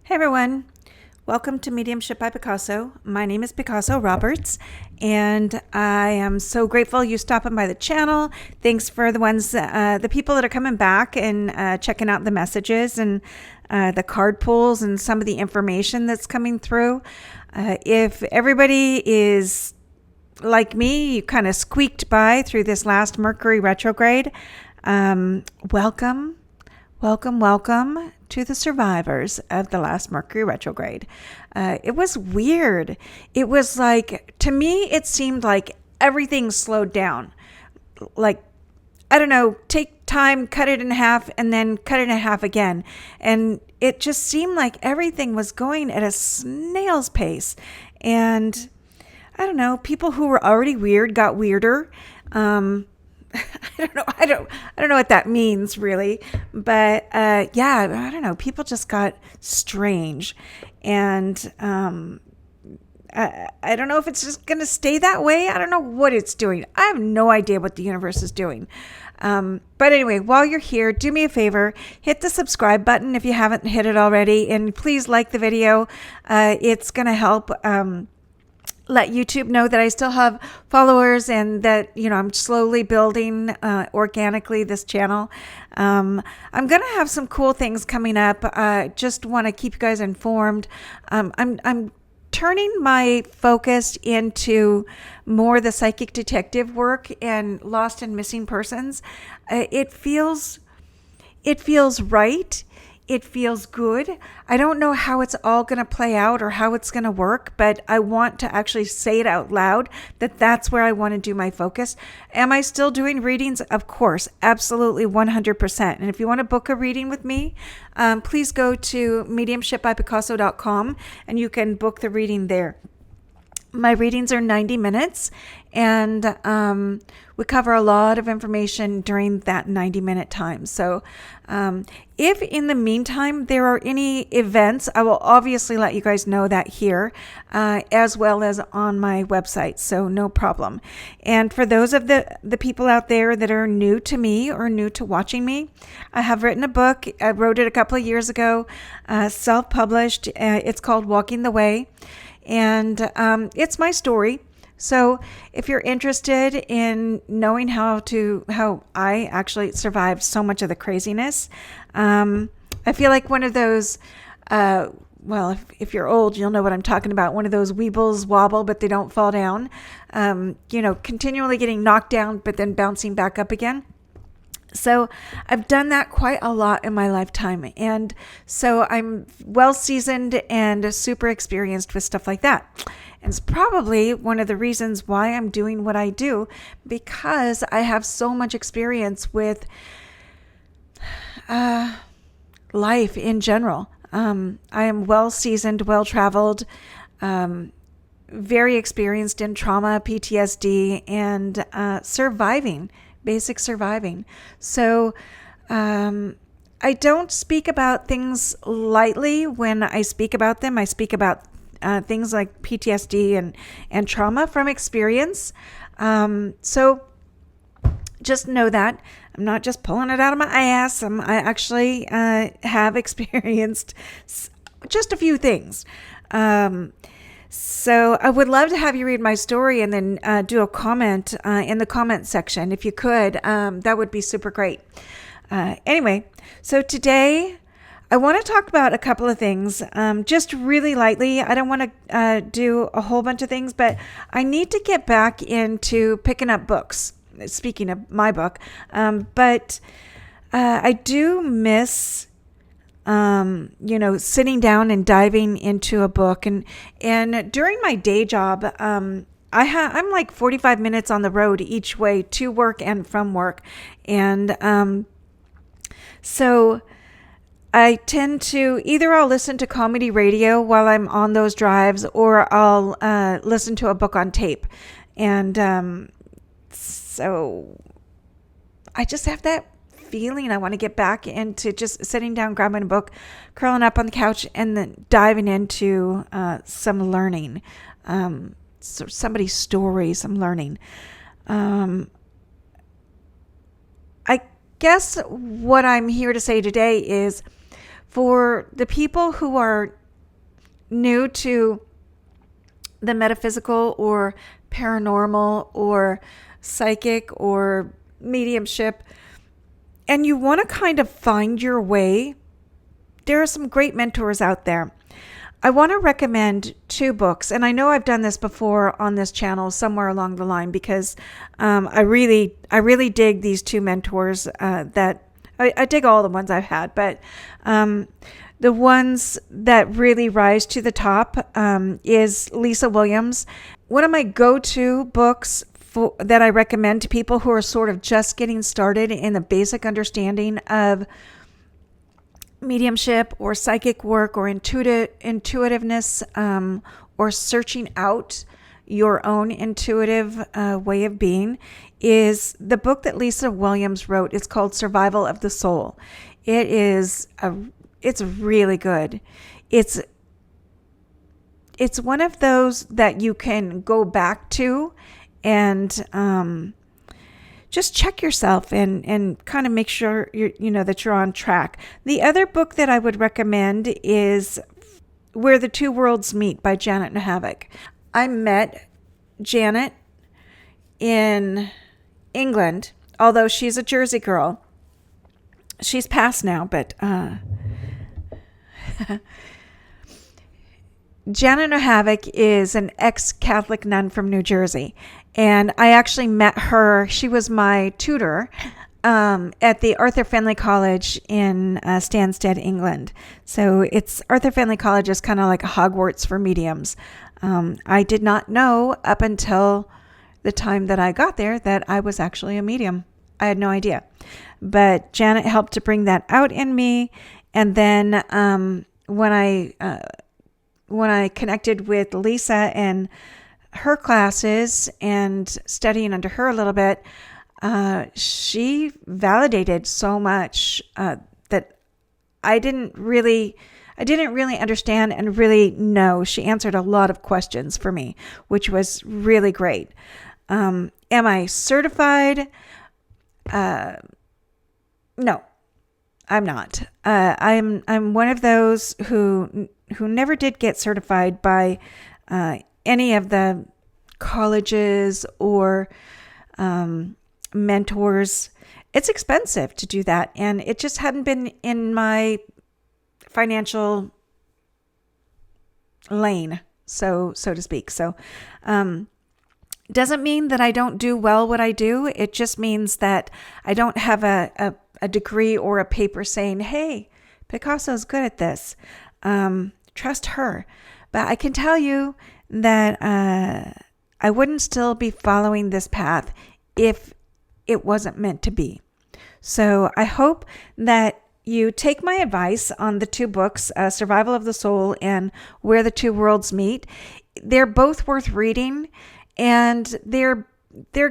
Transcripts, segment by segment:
Hey everyone, welcome to Mediumship by Picasso. My name is Picasso Roberts, and I am so grateful you stopping by the channel. Thanks for the people that are coming back and checking out the messages and the card pulls and some of the information that's coming through. If everybody is like me, you kind of squeaked by through this last Mercury retrograde. Welcome to the survivors of the last Mercury retrograde. It was weird. It was like, to me, it seemed like everything slowed down. Like, I don't know, take time, cut it in half, and then cut it in half again. And it just seemed like everything was going at a snail's pace. And I don't know, people who were already weird got weirder. I don't know what that means really, but yeah, I don't know. People just got strange, and I don't know if it's just going to stay that way. I don't know what it's doing. I have no idea what the universe is doing. But anyway, while you're here, do me a favor, hit the subscribe button if you haven't hit it already, and please like the video. It's going to help let YouTube know that I still have followers and that, I'm slowly building organically this channel. I'm going to have some cool things coming up. Just want to keep you guys informed. I'm turning my focus into more the psychic detective work and lost and missing persons. It feels right. It feels good. I don't know how it's all going to play out or how it's going to work, but I want to actually say it out loud that that's where I want to do my focus. Am I still doing readings? Of course, absolutely 100%. And if you want to book a reading with me, please go to mediumshipbypicasso.com and you can book the reading there. My readings are 90 minutes, and we cover a lot of information during that 90-minute time. So if in the meantime there are any events, I will obviously let you guys know that here, as well as on my website. So no problem. And for those of the people out there that are new to me or new to watching me, I have written a book. I wrote it a couple of years ago, self-published. It's called Walking the Way. And it's my story. So if you're interested in knowing how I actually survived so much of the craziness, I feel like one of those, if you're old, you'll know what I'm talking about. One of those weebles wobble, but they don't fall down. Continually getting knocked down, but then bouncing back up again. So I've done that quite a lot in my lifetime. And so I'm well seasoned and super experienced with stuff like that. And it's probably one of the reasons why I'm doing what I do, because I have so much experience with life in general. I am well seasoned, well traveled, very experienced in trauma, PTSD, and basic surviving. So I don't speak about things lightly when I speak about them. I speak about things like PTSD and trauma from experience. So just know that I'm not just pulling it out of my ass. I actually have experienced just a few things. So I would love to have you read my story and then do a comment in the comment section. If you could, that would be super great. Anyway, so today I want to talk about a couple of things, just really lightly. I don't want to do a whole bunch of things, but I need to get back into picking up books, speaking of my book. But I do miss sitting down and diving into a book. And during my day job, I'm like 45 minutes on the road each way to work and from work. And so I tend to I'll listen to comedy radio while I'm on those drives, or I'll listen to a book on tape. And so I just have that feeling I want to get back into just sitting down, grabbing a book, curling up on the couch, and then diving into some learning, somebody's story, some learning. I guess what I'm here to say today is For the people who are new to the metaphysical or paranormal or psychic or mediumship, and you want to kind of find your way, there are some great mentors out there. I want to recommend 2 books, and I know I've done this before on this channel somewhere along the line, because I really dig these 2 mentors that I dig all the ones I've had, but the ones that really rise to the top is Lisa Williams. One of my go-to books that I recommend to people who are sort of just getting started in the basic understanding of mediumship or psychic work or intuitiveness, or searching out your own intuitive way of being, is the book that Lisa Williams wrote. It's called Survival of the Soul. It's really good. It's one of those that you can go back to and just check yourself and kind of make sure that you're on track. The other book that I would recommend is Where the Two Worlds Meet by Janet Nohavec. I met Janet in England, although she's a Jersey girl. She's passed now, but Janet Nohavec is an ex-Catholic nun from New Jersey, and I actually met her. She was my tutor at the Arthur Findlay College in Stansted, England. So Arthur Findlay College is kind of like a Hogwarts for mediums. I did not know up until the time that I got there that I was actually a medium. I had no idea. But Janet helped to bring that out in me. And then when I connected with Lisa and her classes and studying under her a little bit, she validated so much that I didn't really understand and really know. She answered a lot of questions for me, which was really great. Am I certified? No, I'm not. I'm one of those who never did get certified by any of the colleges or mentors. It's expensive to do that, and it just hadn't been in my financial lane, so to speak. So doesn't mean that I don't do well what I do. It just means that I don't have a degree or a paper saying, hey, Picasso's good at this. Trust her. But I can tell you that I wouldn't still be following this path if it wasn't meant to be. So I hope that you take my advice on the 2 books, Survival of the Soul and Where the Two Worlds Meet. They're both worth reading, and they're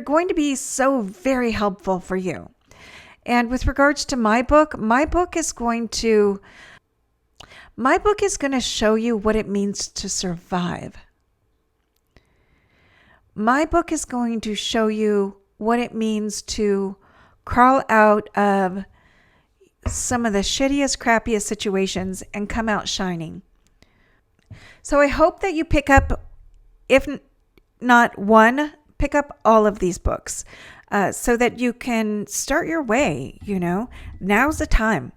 going to be so very helpful for you. And with regards to my book is going to show you what it means to survive. My book is going to show you what it means to crawl out of some of the shittiest, crappiest situations and come out shining. So I hope that you pick up, if not one, pick up all of these books so that you can start your way. Now's the time.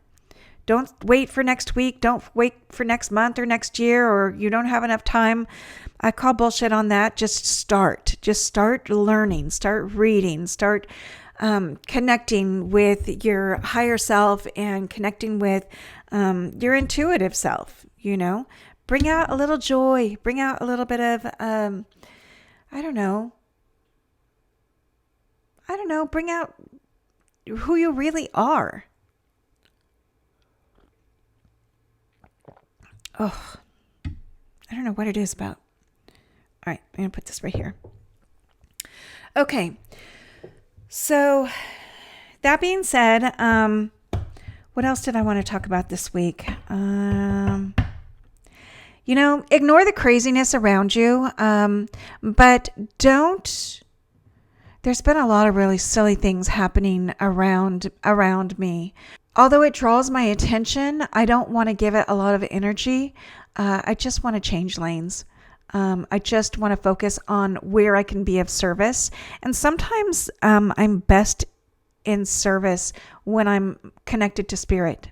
Don't wait for next week. Don't wait for next month or next year, or you don't have enough time. I call bullshit on that. Just start. Just start learning. Start reading. Start connecting with your higher self and connecting with your intuitive self. Bring out a little joy. Bring out a little bit of, bring out who you really are. Oh, I don't know what it is about. All right, I'm going to put this right here. Okay. So that being said, what else did I want to talk about this week? Ignore the craziness around you, but don't. There's been a lot of really silly things happening around me. although it draws my attention, I don't want to give it a lot of energy. I just want to change lanes. I just want to focus on where I can be of service. And sometimes I'm best in service when I'm connected to spirit.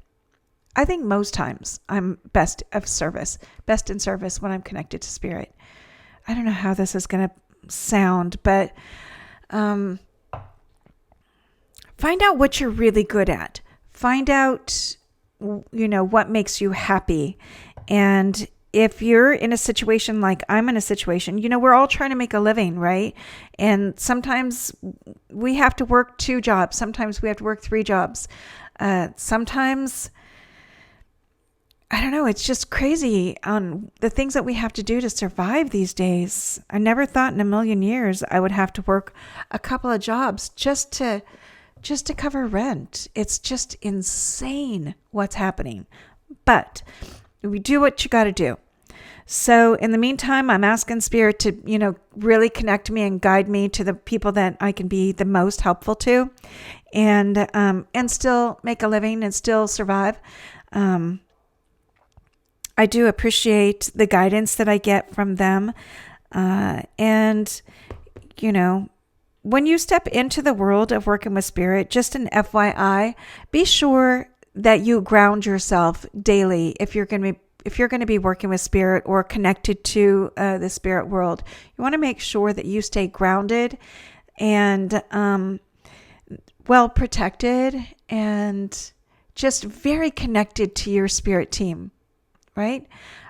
I think most times I'm best in service when I'm connected to spirit. I don't know how this is going to sound, but find out what you're really good at. Find out, what makes you happy. And if you're in a situation like I'm in a situation, we're all trying to make a living, right? And sometimes we have to work 2 jobs. Sometimes we have to work 3 jobs. Sometimes, I don't know, it's just crazy on the things that we have to do to survive these days. I never thought in a million years I would have to work a couple of jobs just to cover rent. It's just insane what's happening. But we do what you got to do. So in the meantime, I'm asking Spirit to, really connect me and guide me to the people that I can be the most helpful to, and still make a living and still survive. I do appreciate the guidance that I get from them. And when you step into the world of working with Spirit, just an FYI, be sure that you ground yourself daily if you're going to be working with Spirit or connected to the spirit world. You want to make sure that you stay grounded and well protected and just very connected to your spirit team, right?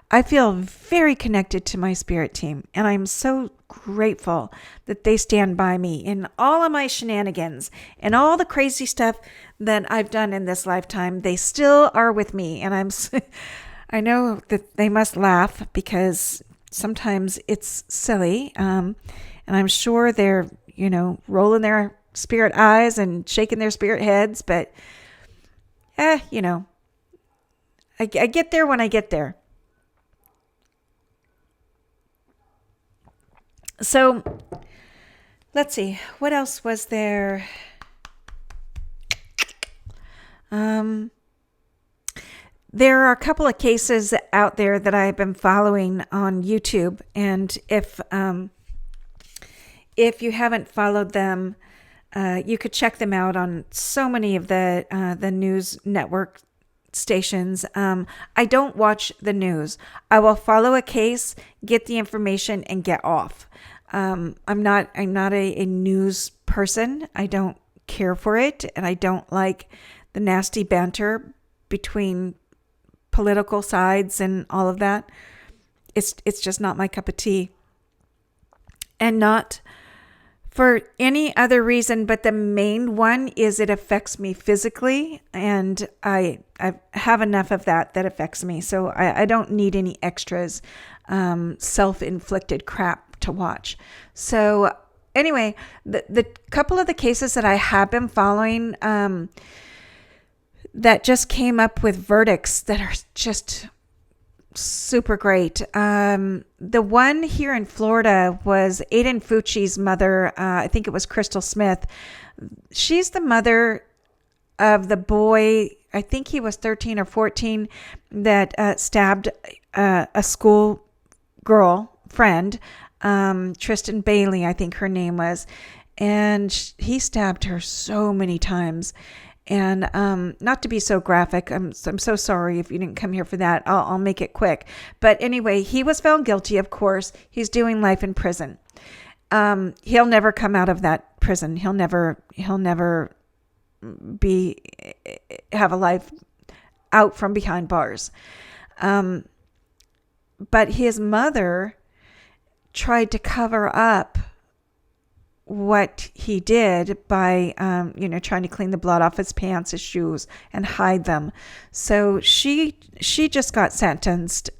I feel very connected to my spirit team, and I'm so grateful that they stand by me in all of my shenanigans and all the crazy stuff that I've done in this lifetime. They still are with me, and I know that they must laugh because sometimes it's silly, and I'm sure they're, rolling their spirit eyes and shaking their spirit heads, but, I get there when I get there. So let's see, what else was there? There are a couple of cases out there that I've been following on YouTube, and if you haven't followed them, you could check them out on so many of the news network stations. I don't watch the news. I will follow a case, get the information, and get off. I'm not a news person. I don't care for it, and I don't like the nasty banter between political sides and all of that. It's just not my cup of tea, and not for any other reason, but the main one is it affects me physically, and I have enough of that affects me. So I don't need any extras, self-inflicted crap to watch. So anyway, the couple of the cases that I have been following that just came up with verdicts that are just super great. The one here in Florida was Aiden Fucci's mother. I think it was Crystal Smith. She's the mother of the boy, I think he was 13 or 14, that stabbed a school girl friend, Tristan Bailey, I think her name was. And he stabbed her so many times. And not to be so graphic, I'm so sorry if you didn't come here for that. I'll make it quick. But anyway, he was found guilty, of course. He's doing life in prison. He'll never come out of that prison. He'll never have a life out from behind bars. But his mother tried to cover up what he did by, trying to clean the blood off his pants, his shoes, and hide them. So she just got sentenced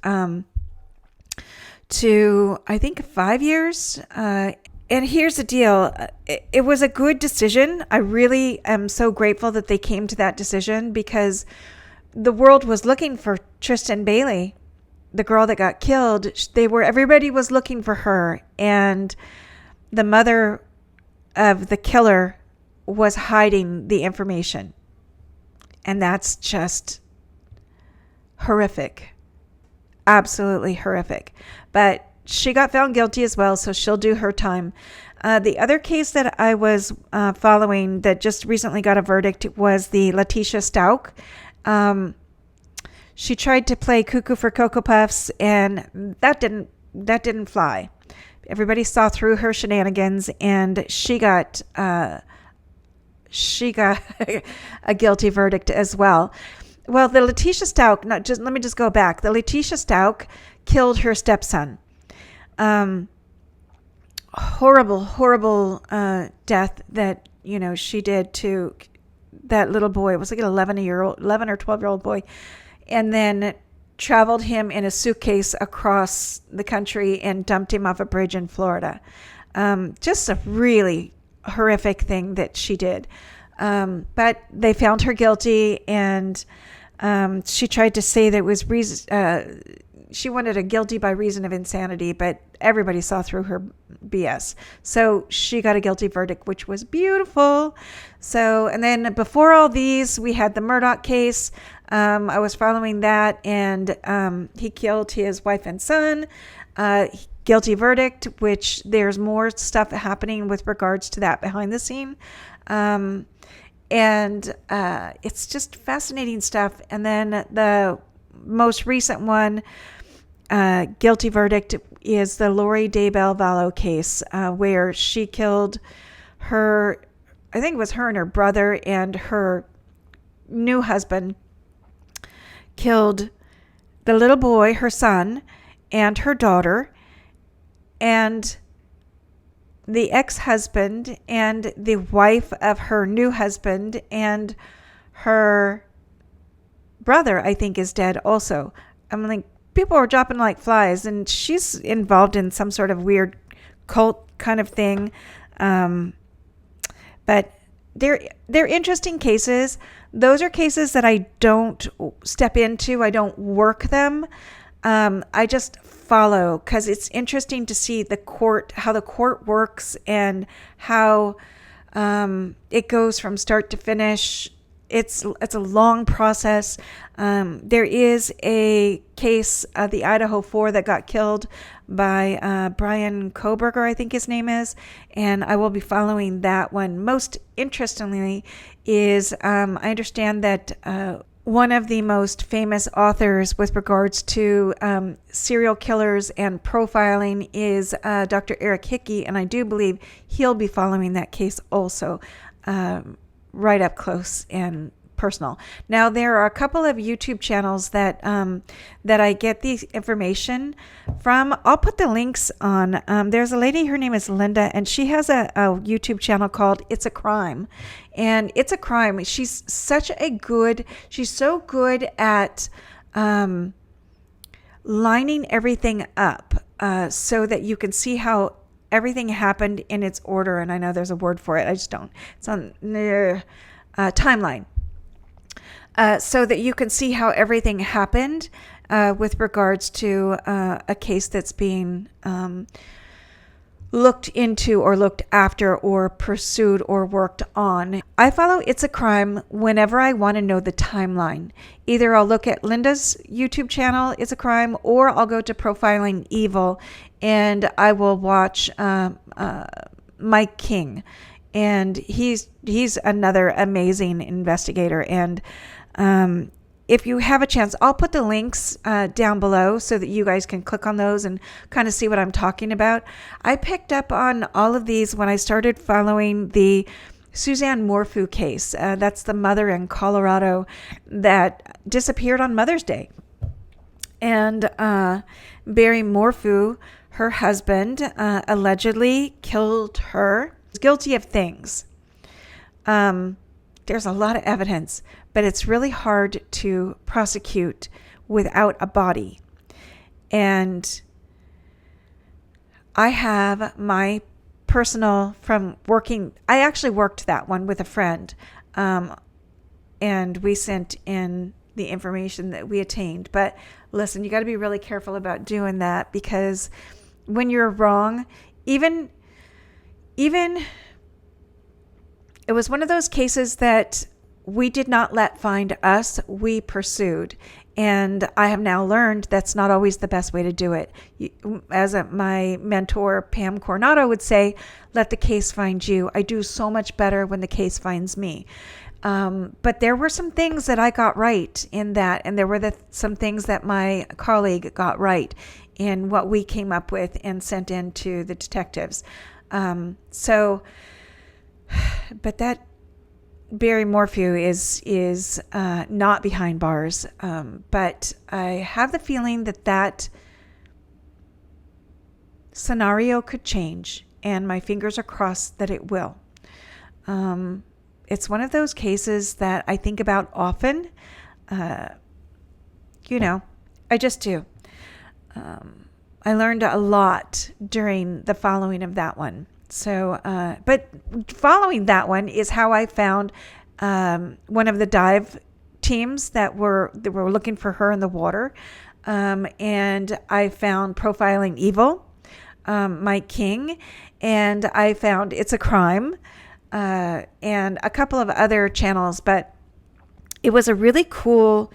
to, I think, 5 years. And here's the deal. It was a good decision. I really am so grateful that they came to that decision, because the world was looking for Tristan Bailey, the girl that got killed. Everybody was looking for her. And the mother of the killer was hiding the information. And that's just horrific. Absolutely horrific. But she got found guilty as well, so she'll do her time. The other case that I was following that just recently got a verdict was the Letitia Stout. She tried to play Cuckoo for Cocoa Puffs, and that didn't fly. Everybody saw through her shenanigans, and she got a guilty verdict as well. Well, the Letitia Stout, let me just go back. The Letitia Stout killed her stepson. Horrible death that, she did to that little boy. It was like an 11 or 12-year-old boy. And then traveled him in a suitcase across the country and dumped him off a bridge in Florida. Just a really horrific thing that she did. But they found her guilty, and she tried to say that it was she wanted a guilty by reason of insanity, but everybody saw through her BS. So she got a guilty verdict, which was beautiful. So, and then before all these, we had the Murdoch case. I was following that, and he killed his wife and son. Guilty verdict, which there's more stuff happening with regards to that behind the scene. And it's just fascinating stuff. And then the most recent one, guilty verdict, is the Lori Daybell Vallow case, where she killed her, I think it was her and her brother and her new husband, killed the little boy, her son, and her daughter, and the ex-husband and the wife of her new husband, and her brother, I think, is dead also. I'm like, people are dropping like flies, and she's involved in some sort of weird cult kind of thing. But they're interesting cases. Those are cases that I don't step into. I don't work them. I just follow, because it's interesting to see how the court works, and how it goes from start to finish. It's a long process. There is a case, the Idaho 4, that got killed by Brian Koberger, I think his name is, and I will be following that one. Most interestingly is I understand that one of the most famous authors with regards to serial killers and profiling is Dr. Eric Hickey, and I do believe he'll be following that case also. Right up close and personal. Now, there are a couple of YouTube channels that I get the information from. I'll put the links on. There's a lady, her name is Linda, and she has a YouTube channel called It's a Crime. And It's a Crime. She's so good at lining everything up so that you can see how everything happened in its order. And I know there's a word for it. I just don't. It's on timeline. So that you can see how everything happened with regards to a case that's being looked into or looked after or pursued or worked on. I follow It's a Crime whenever I want to know the timeline. Either I'll look at Linda's YouTube channel, It's a Crime, or I'll go to Profiling Evil and I will watch Mike King. And he's another amazing investigator. And if you have a chance, I'll put the links down below so that you guys can click on those and kind of see what I'm talking about. I picked up on all of these when I started following the Suzanne Morphew case. That's the mother in Colorado that disappeared on Mother's Day. And Barry Morphew, her husband, allegedly killed her. Guilty of things. There's a lot of evidence, but it's really hard to prosecute without a body. And I have my personal from working. I actually worked that one with a friend, and we sent in the information that we attained. But listen, you got to be really careful about doing that, because when you're wrong, even it was one of those cases that we did not let find us, we pursued. And I have now learned that's not always the best way to do it. My mentor, Pam Coronado, would say, let the case find you. I do so much better when the case finds me. But there were some things that I got right in that, and there were some things that my colleague got right in what we came up with and sent in to the detectives. But that Barry Morphew is not behind bars. But I have the feeling that scenario could change, and my fingers are crossed that it will. It's one of those cases that I think about often. I just do. I learned a lot during the following of that one. So, but following that one is how I found one of the dive teams that were looking for her in the water. And I found Profiling Evil, Mike King, and I found It's a Crime, and a couple of other channels. But it was a really cool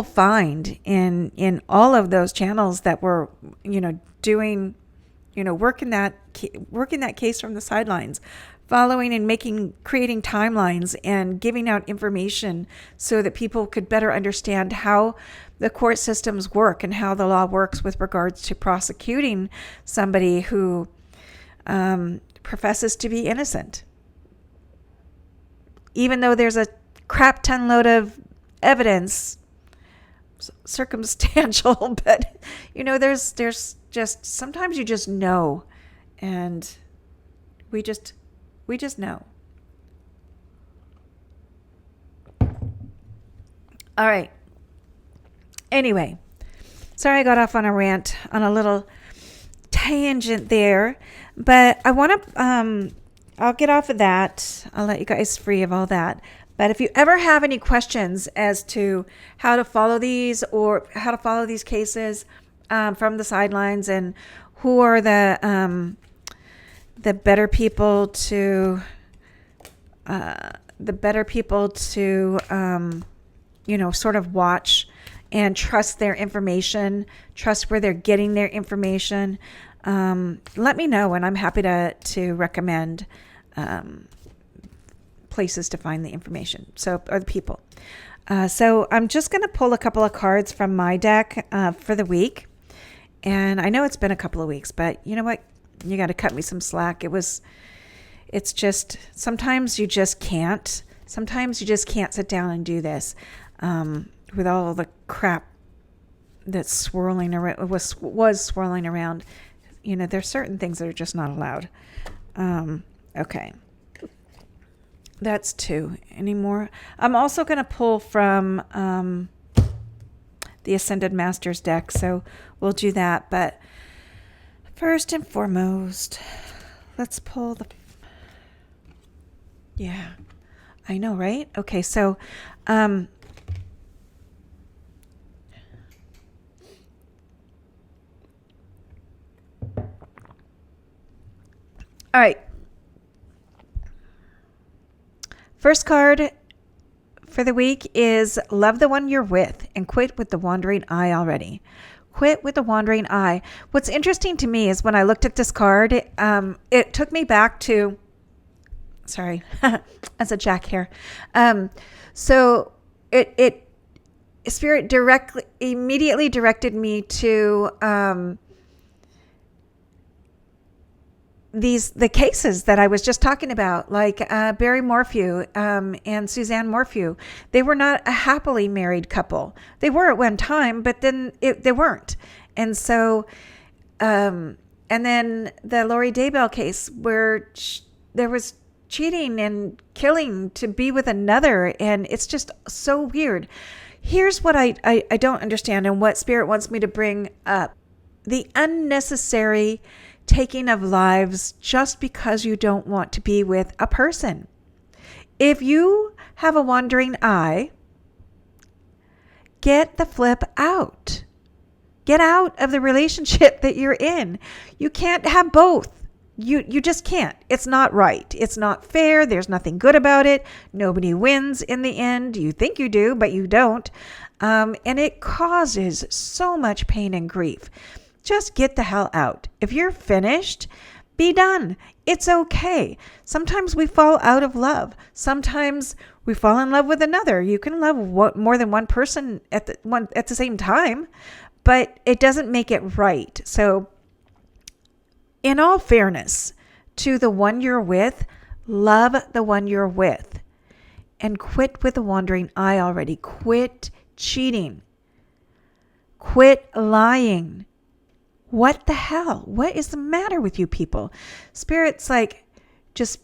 find in all of those channels that were, doing, working that case from the sidelines, following and creating timelines and giving out information so that people could better understand how the court systems work and how the law works with regards to prosecuting somebody who professes to be innocent. Even though there's a crap ton load of evidence, circumstantial, but there's just sometimes you just know, and we just know. All right. Anyway, sorry I got off on a rant, on a little tangent there, but I want to I'll get off of that. I'll let you guys free of all that. But if you ever have any questions as to how to follow these or how to follow these cases from the sidelines, and who are the better people to sort of watch and trust their information, trust where they're getting their information, let me know, and I'm happy to recommend places to find the information. Or the people. So I'm just going to pull a couple of cards from my deck for the week. And I know it's been a couple of weeks, but you know what? You got to cut me some slack. It's just, sometimes you just can't. Sometimes you just can't sit down and do this with all the crap that's swirling around, was swirling around. There's certain things that are just not allowed. Okay. That's 2. Any more? I'm also going to pull from the Ascended Masters deck, so we'll do that. But first and foremost, let's pull the... Yeah, I know, right? Okay, so... all right. First card for the week is love the one you're with and quit with the wandering eye already. Quit with the wandering eye. What's interesting to me is when I looked at this card, it took me back to, sorry, as a jack here. So it Spirit immediately directed me to the cases that I was just talking about, like Barry Morphew and Suzanne Morphew. They were not a happily married couple. They were at one time, but then they weren't. And so, and then the Lori Daybell case where there was cheating and killing to be with another, and it's just so weird. Here's what I don't understand, and what Spirit wants me to bring up: the unnecessary taking of lives just because you don't want to be with a person. If you have a wandering eye, get the flip out. Get out of the relationship that you're in. You can't have both. You just can't. It's not right. It's not fair. There's nothing good about it. Nobody wins in the end. You think you do, but you don't. And it causes so much pain and grief. Just get the hell out. If you're finished, be done. It's okay. Sometimes we fall out of love. Sometimes we fall in love with another. You can love more than one person at the same time, but it doesn't make it right. So in all fairness to the one you're with, love the one you're with and quit with the wandering eye already. Quit cheating. Quit lying. What the hell? What is the matter with you people? Spirit's like, just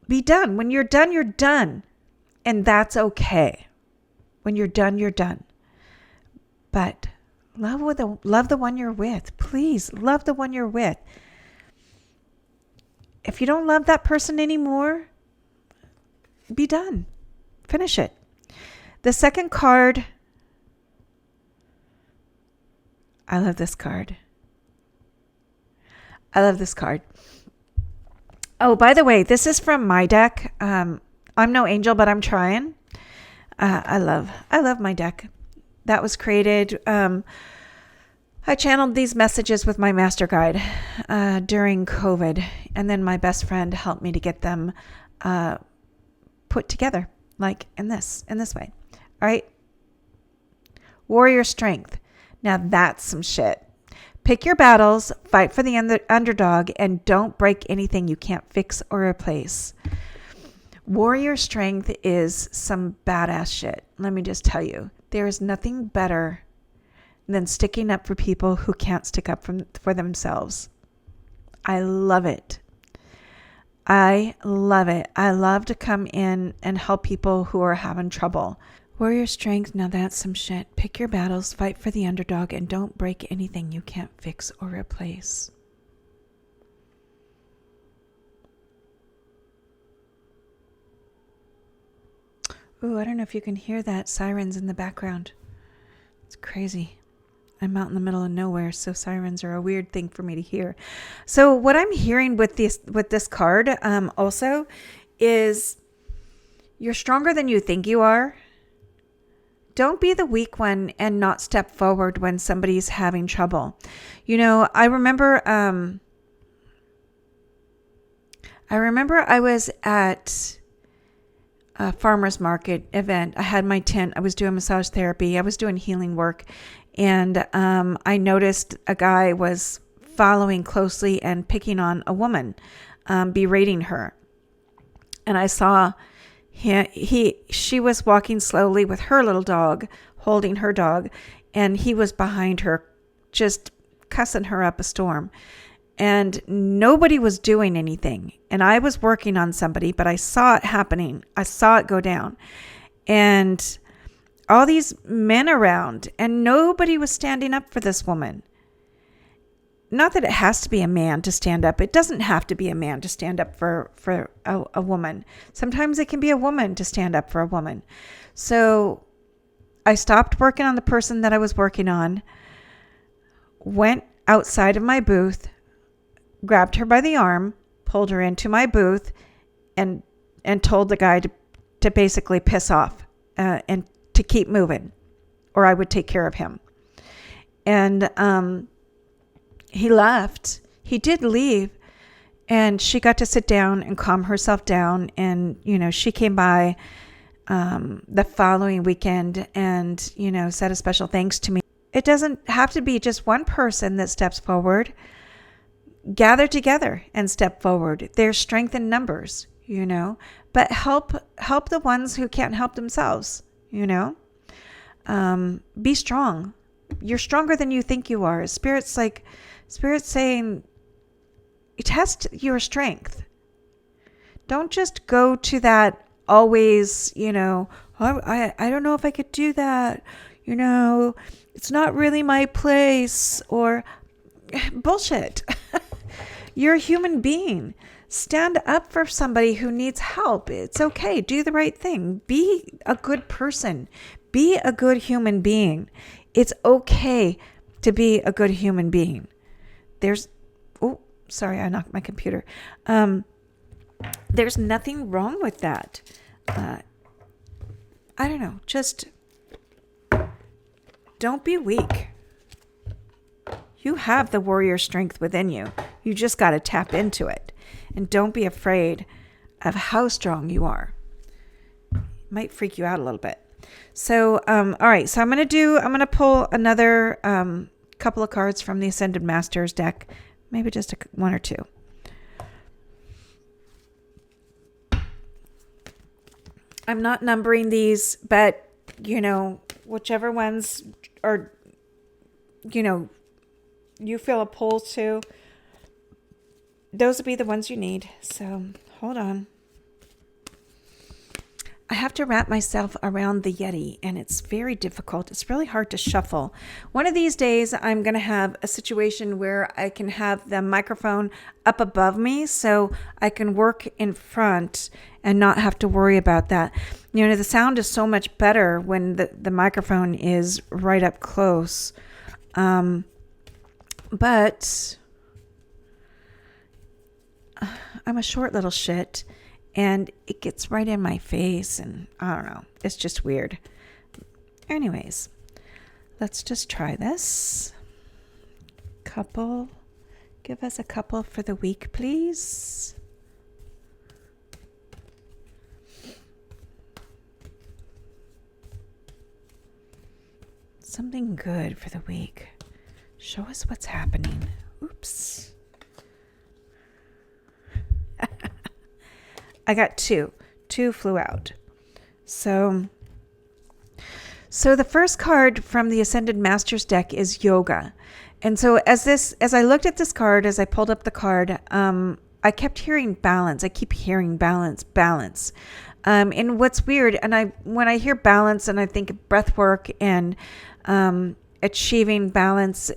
be done. When you're done, you're done. And that's okay. When you're done, you're done. But love the one you're with. Please love the one you're with. If you don't love that person anymore, be done. Finish it. The second card. I love this card. I love this card. Oh, by the way, this is from my deck. I'm no angel, but I'm trying. I love my deck. That was created. I channeled these messages with my master guide during COVID, and then my best friend helped me to get them put together, like in this way. All right. Warrior strength. Now that's some shit. Pick your battles, fight for the underdog, and don't break anything you can't fix or replace. Warrior strength is some badass shit. Let me just tell you, there is nothing better than sticking up for people who can't stick up for themselves. I love it. I love it. I love to come in and help people who are having trouble. Warrior strength, now that's some shit. Pick your battles, fight for the underdog, and don't break anything you can't fix or replace. Ooh, I don't know if you can hear that. Sirens in the background. It's crazy. I'm out in the middle of nowhere, so sirens are a weird thing for me to hear. So what I'm hearing with this card also is you're stronger than you think you are. Don't be the weak one and not step forward when somebody's having trouble. You know, I remember I was at a farmer's market event. I had my tent. I was doing massage therapy. I was doing healing work. And I noticed a guy was following closely and picking on a woman, berating her. And I saw she was walking slowly with her little dog, holding her dog, and he was behind her, just cussing her up a storm. And nobody was doing anything. And I was working on somebody, but I saw it happening. I saw it go down. And all these men around, and nobody was standing up for this woman. Not that it has to be a man to stand up. It doesn't have to be a man to stand up for a woman. Sometimes it can be a woman to stand up for a woman. So I stopped working on the person that I was working on, went outside of my booth, grabbed her by the arm, pulled her into my booth, and told the guy to basically piss off and to keep moving, or I would take care of him. And he left. He did leave, and she got to sit down and calm herself down. And, you know, she came by the following weekend and, you know, said a special thanks to me. It doesn't have to be just one person that steps forward. Gather together and step forward. There's strength in numbers, you know, but help the ones who can't help themselves, you know. Be strong. You're stronger than you think you are. Spirit's saying, test your strength. Don't just go to that always, you know, I don't know if I could do that. You know, it's not really my place, or bullshit. You're a human being. Stand up for somebody who needs help. It's okay. Do the right thing. Be a good person. Be a good human being. It's okay to be a good human being. sorry, I knocked my computer. There's nothing wrong with that. I don't know. Just don't be weak. You have the warrior strength within you. You just got to tap into it. And don't be afraid of how strong you are. It might freak you out a little bit. So, all right. So I'm going to pull another couple of cards from the Ascended Masters deck. Maybe just one or two. I'm not numbering these, but, whichever ones are, you feel a pull to, those would be the ones you need. So hold on. I have to wrap myself around the Yeti, and it's very difficult. It's really hard to shuffle. One of these days, I'm going to have a situation where I can have the microphone up above me so I can work in front and not have to worry about that. The sound is so much better when the microphone is right up close. But I'm a short little shit. And it gets right in my face, and I don't know. It's just weird. Anyways, let's just try this. Couple. Give us a couple for the week, please. Something good for the week. Show us what's happening. Oops. I got two. Two flew out. So the first card from the Ascended Masters deck is Yoga. And so as I looked at this card, as I pulled up the card, I kept hearing balance. I keep hearing balance. And what's weird, and when I hear balance and I think of breath work and achieving balance,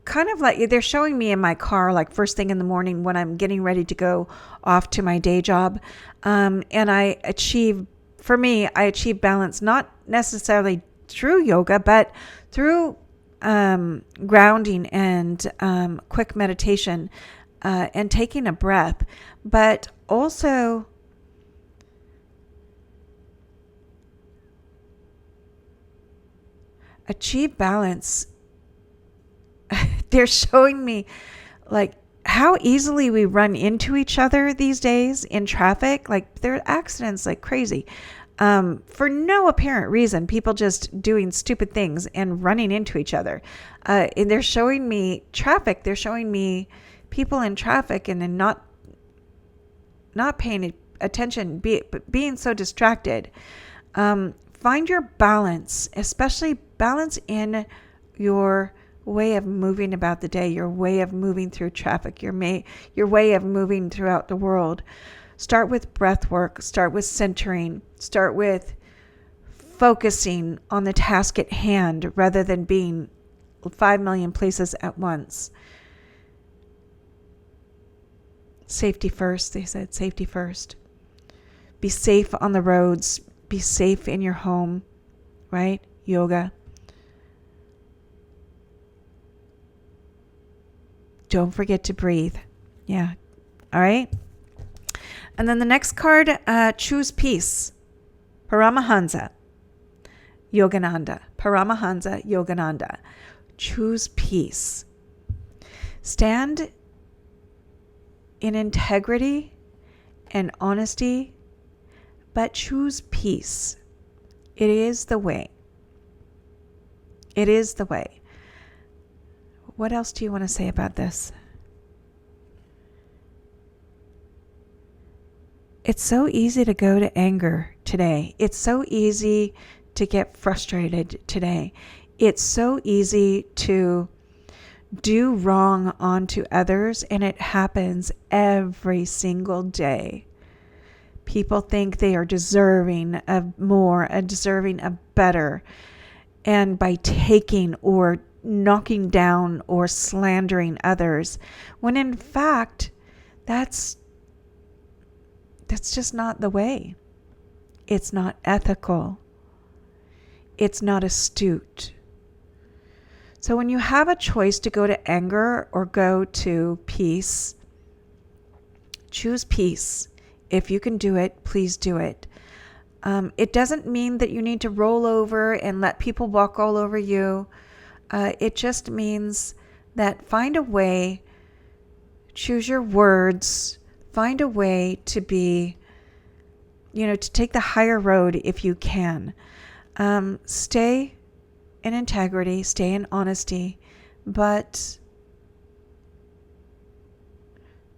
kind of like they're showing me in my car, like first thing in the morning when I'm getting ready to go off to my day job. And I achieve balance, not necessarily through yoga, but through grounding and quick meditation and taking a breath, but also achieve balance. They're showing me like how easily we run into each other these days in traffic. Like there are accidents like crazy for no apparent reason. People just doing stupid things and running into each other. And they're showing me traffic. They're showing me people in traffic and then not paying attention, being so distracted. Find your balance, especially balance in your way of moving about the day, your way of moving through traffic, your way of moving throughout the world. Start with breath work, start with centering, start with focusing on the task at hand rather than being 5 million places at once. Safety first, they said, safety first. Be safe on the roads, be safe in your home, right? Yoga. Don't forget to breathe. Yeah. All right. And then the next card, choose peace. Paramahansa Yogananda. Paramahansa Yogananda. Choose peace. Stand in integrity and honesty, but choose peace. It is the way. It is the way. What else do you want to say about this? It's so easy to go to anger today. It's so easy to get frustrated today. It's so easy to do wrong onto others, and it happens every single day. People think they are deserving of more and deserving of better. And by taking or knocking down or slandering others, when in fact that's just not the way. It's not ethical. It's not astute. So when you have a choice to go to anger or go to peace, choose peace. If you can do it, please do it. It doesn't mean that you need to roll over and let people walk all over you. It just means that find a way, choose your words, find a way to be, to take the higher road if you can. Stay in integrity, stay in honesty, but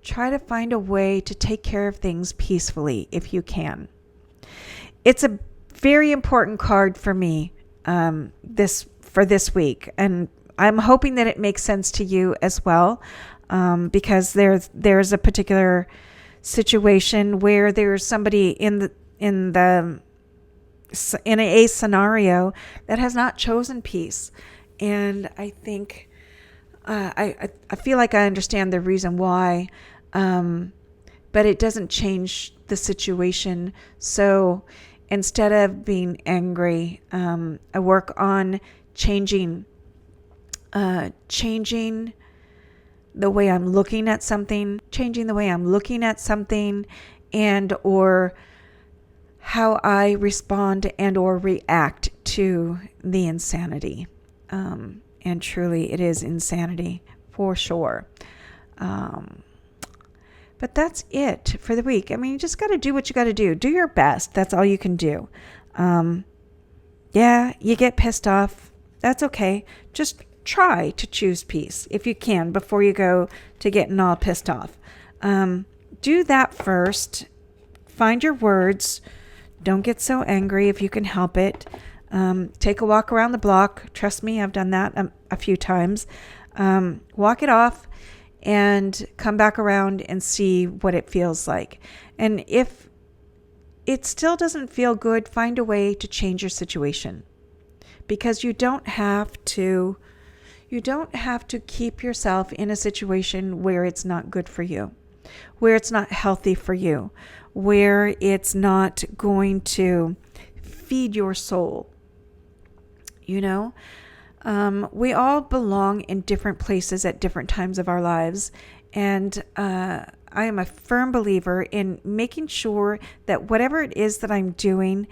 try to find a way to take care of things peacefully if you can. It's a very important card for me this week, and I'm hoping that it makes sense to you as well, because there's a particular situation where there's somebody in a scenario that has not chosen peace, and I think I feel like I understand the reason why, but it doesn't change the situation. So instead of being angry, I work on changing the way I'm looking at something, and or how I respond and or react to the insanity. And truly it is insanity for sure. But that's it for the week. I mean, you just got to do what you got to do. Do your best. That's all you can do. Yeah, you get pissed off. That's okay. Just try to choose peace if you can before you go to getting all pissed off. Do that first. Find your words. Don't get so angry if you can help it. Take a walk around the block. Trust me, I've done that a few times. Walk it off and come back around and see what it feels like. And if it still doesn't feel good, find a way to change your situation. Because you don't have to keep yourself in a situation where it's not good for you, where it's not healthy for you, where it's not going to feed your soul. We all belong in different places at different times of our lives. And I am a firm believer in making sure that whatever it is that I'm doing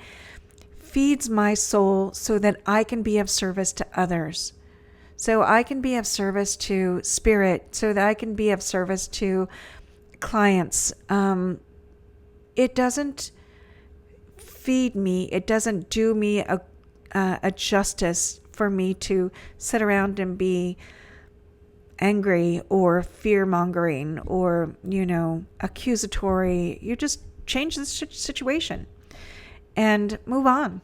feeds my soul so that I can be of service to others. So I can be of service to spirit, so that I can be of service to clients. It doesn't feed me. It doesn't do me a justice for me to sit around and be angry or fear-mongering or, accusatory. You just change the situation and move on.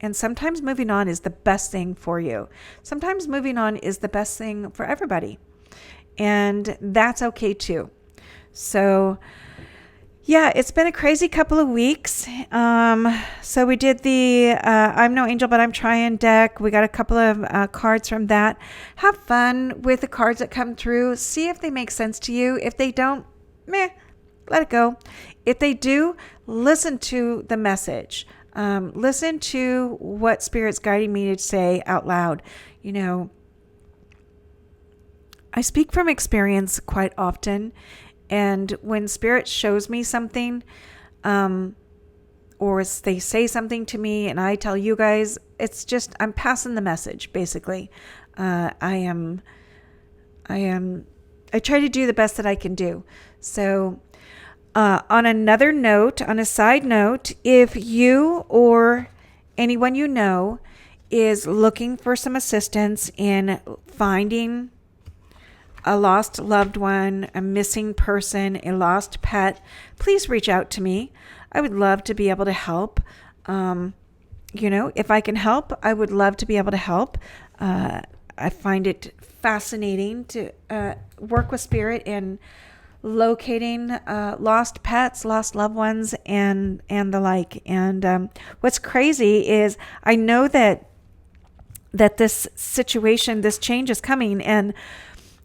And sometimes moving on is the best thing for you. Sometimes moving on is the best thing for everybody. And that's okay too. So yeah, it's been a crazy couple of weeks. So we did the I'm No Angel, But I'm Trying deck. We got a couple of cards from that. Have fun with the cards that come through. See if they make sense to you. If they don't, let it go. If they do, listen to the message. Listen to what Spirit's guiding me to say out loud. I speak from experience quite often. And when Spirit shows me something, or they say something to me and I tell you guys, it's just, I'm passing the message, basically. I try to do the best that I can do. So, on another note, on a side note, if you or anyone you know is looking for some assistance in finding a lost loved one, a missing person, a lost pet, please reach out to me. I would love to be able to help. If I can help, I would love to be able to help. I find it fascinating to work with Spirit in locating lost pets, lost loved ones, and the like. And what's crazy is I know that this situation, this change is coming, and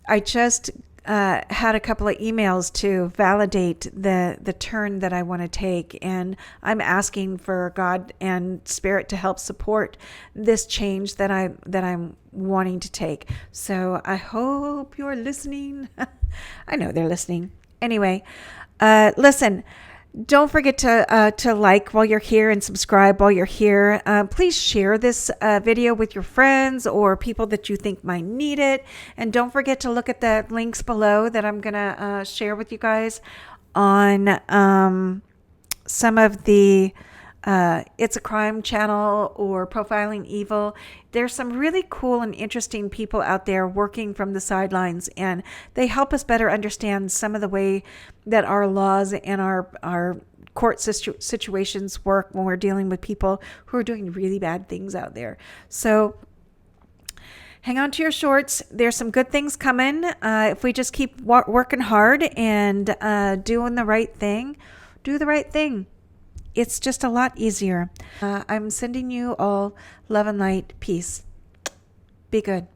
I just had a couple of emails to validate the turn that I want to take, and I'm asking for God and Spirit to help support this change that I'm wanting to take. So I hope you're listening. I know they're listening. Anyway, listen. Don't forget to like while you're here and subscribe while you're here. Please share this video with your friends or people that you think might need it. And don't forget to look at the links below that I'm going to share with you guys on some of the It's a Crime channel or Profiling Evil. There's some really cool and interesting people out there working from the sidelines, and they help us better understand some of the way that our laws and our court situations work when we're dealing with people who are doing really bad things out there. So hang on to your shorts. There's some good things coming. If we just keep working hard and doing the right thing, do the right thing. It's just a lot easier. I'm sending you all love and light. Peace. Be good.